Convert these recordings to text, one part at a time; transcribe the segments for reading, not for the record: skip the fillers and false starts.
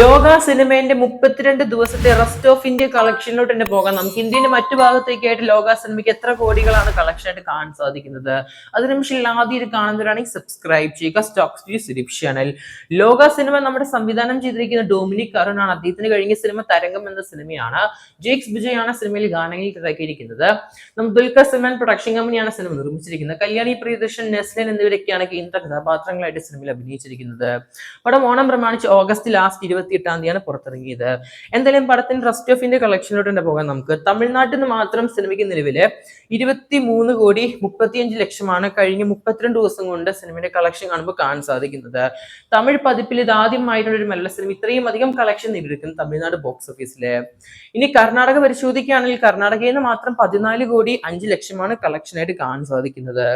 ലോക സിനിമേന്റെ 32 ദിവസത്തെ rest of India കളക്ഷനിലോട്ട് തന്നെ പോകാം. നമുക്ക് ഇന്ത്യന്റെ മറ്റു ഭാഗത്തേക്കായിട്ട് ലോക സിനിമയ്ക്ക് എത്ര കോടികളാണ് കളക്ഷൻ ആയിട്ട് കാണാൻ സാധിക്കുന്നത്. അതിന് നിമിഷം ആദ്യം കാണുന്നവരാണെങ്കിൽ സബ്സ്ക്രൈബ് ചെയ്യുക സ്റ്റോക്സ് സുരേഷ് ചാനൽ. ലോക സിനിമ നമ്മുടെ സംവിധാനം ചെയ്തിരിക്കുന്ന ഡൊമിനിക് അരുണാണ്. അദ്ദേഹത്തിന് കഴിഞ്ഞ സിനിമ തരംഗം എന്ന സിനിമയാണ്. ജെയ്ക്സ് വിജയ് ആണ് സിനിമയിൽ ഗാനങ്ങൾ ഇറക്കിയിരിക്കുന്നത്. ദുൽഖർ സൽമാൻ പ്രൊഡക്ഷൻ കമ്പനിയാണ് സിനിമ നിർമ്മിച്ചിരിക്കുന്നത്. കല്യാണി പ്രിയദർശൻ, നെസ്ലിൻ എന്നിവരൊക്കെയാണ് കേന്ദ്ര കഥാപാത്രങ്ങളായിട്ട് സിനിമയിൽ അഭിനയിച്ചിരിക്കുന്നത്. പടം ഓണം പ്രമാണിച്ച് ഓഗസ്റ്റ് ലാസ്റ്റ് 28-ാം തീയതിയാണ് പുറത്തിറങ്ങിയത്. എന്തായാലും പടത്തിന് റെസ്റ്റ് ഓഫ് ഇന്ത്യ കളക്ഷനിലോട്ട് തന്നെ പോകാം. നമുക്ക് തമിഴ്നാട്ടിൽ നിന്ന് മാത്രം സിനിമയ്ക്ക് നിലവില് 23,35,00,000 കഴിഞ്ഞ 32 ദിവസം കൊണ്ട് സിനിമയുടെ കളക്ഷൻ കാണുമ്പോൾ കാണാൻ സാധിക്കുന്നത്. തമിഴ് പതിപ്പിൽ ഇത് ആദ്യമായിട്ടുള്ള ഒരു മലയാള സിനിമ ഇത്രയും അധികം കളക്ഷൻ നേടിയിരിക്കുന്നത് തമിഴ്നാട് ബോക്സ് ഓഫീസില്. ഇനി കർണാടക പരിശോധിക്കുകയാണെങ്കിൽ കർണാടകയിൽ നിന്ന് മാത്രം 14,05,00,000 കളക്ഷൻ ആയിട്ട് കാണാൻ സാധിക്കുന്നത്.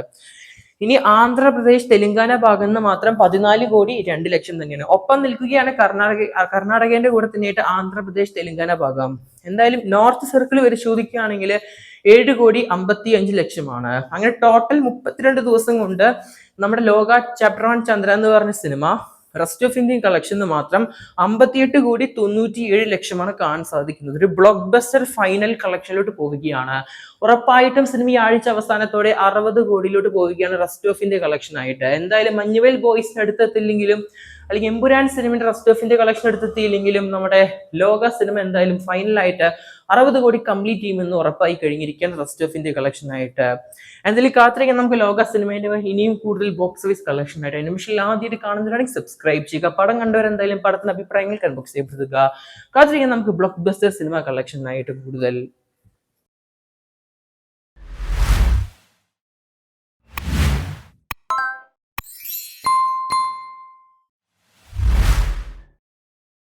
ഇനി ആന്ധ്രാപ്രദേശ്, തെലങ്കാന ഭാഗത്ത് നിന്ന് മാത്രം 14,02,00,000 തന്നെയാണ്. ഒപ്പം നിൽക്കുകയാണ് കർണാടകയുടെ കൂടെ തന്നെയായിട്ട് ആന്ധ്രാപ്രദേശ്, തെലങ്കാന ഭാഗം. എന്തായാലും നോർത്ത് സർക്കിൾ പരിശോധിക്കുകയാണെങ്കിൽ 7,55,00,000. അങ്ങനെ ടോട്ടൽ 32 ദിവസം കൊണ്ട് നമ്മുടെ ലോക ചാപ്റ്റർ 1 ചന്ദ്ര എന്ന് പറഞ്ഞ cinema rest of Indian collection മാത്രം 58,97,00,000 കാണാൻ സാധിക്കുന്നത്. ഒരു ബ്ലോക്ക് ബസ്റ്റർ ഫൈനൽ കളക്ഷനിലോട്ട് പോവുകയാണ്. ഉറപ്പായിട്ടും സിനിമ ഈ ആഴ്ച അവസാനത്തോടെ 60 കോടിയിലോട്ട് പോവുകയാണ് റെസ്റ്റ് ഓഫ് ഇന്ത്യ കളക്ഷൻ ആയിട്ട്. എന്തായാലും മഞ്ഞുവേൽ ബോയ്സിന് അടുത്തെത്തില്ലെങ്കിലും അല്ലെങ്കിൽ എമ്പുരാൻ സിനിമയുടെ റെസ്റ്റ് ഓഫ് ഇന്ത്യ കളക്ഷൻ എടുത്തെത്തിയില്ലെങ്കിലും നമ്മുടെ ലോക സിനിമ എന്തായാലും ഫൈനലായിട്ട് 60 കോടി കംപ്ലീറ്റ് ചെയ്യുമെന്ന് ഉറപ്പായി കഴിഞ്ഞിരിക്കുകയാണ് റെസ്റ്റ് ഓഫ് ഇന്ത്യ കളക്ഷൻ ആയിട്ട്. എന്തായാലും കാത്തിരിക്കാൻ നമുക്ക് ലോക സിനിമയുടെ ഇനിയും കൂടുതൽ ബോക്സ് ഓഫീസ് കളക്ഷൻ ആയിട്ട്. നിമിഷം ആദ്യമായിട്ട് കാണുന്നവരാണെങ്കിൽ സബ്സ്ക്രൈബ് ചെയ്യുക. പടം കണ്ടവരെന്തായാലും പടത്തിന് അഭിപ്രായങ്ങൾ കൺബോക്സ് ചെയ്യപ്പെടുക. കാത്തിരിക്കാൻ നമുക്ക് ബ്ലോക്ക് ബസ്റ്റർ സിനിമ കളക്ഷൻ ആയിട്ട് കൂടുതൽ.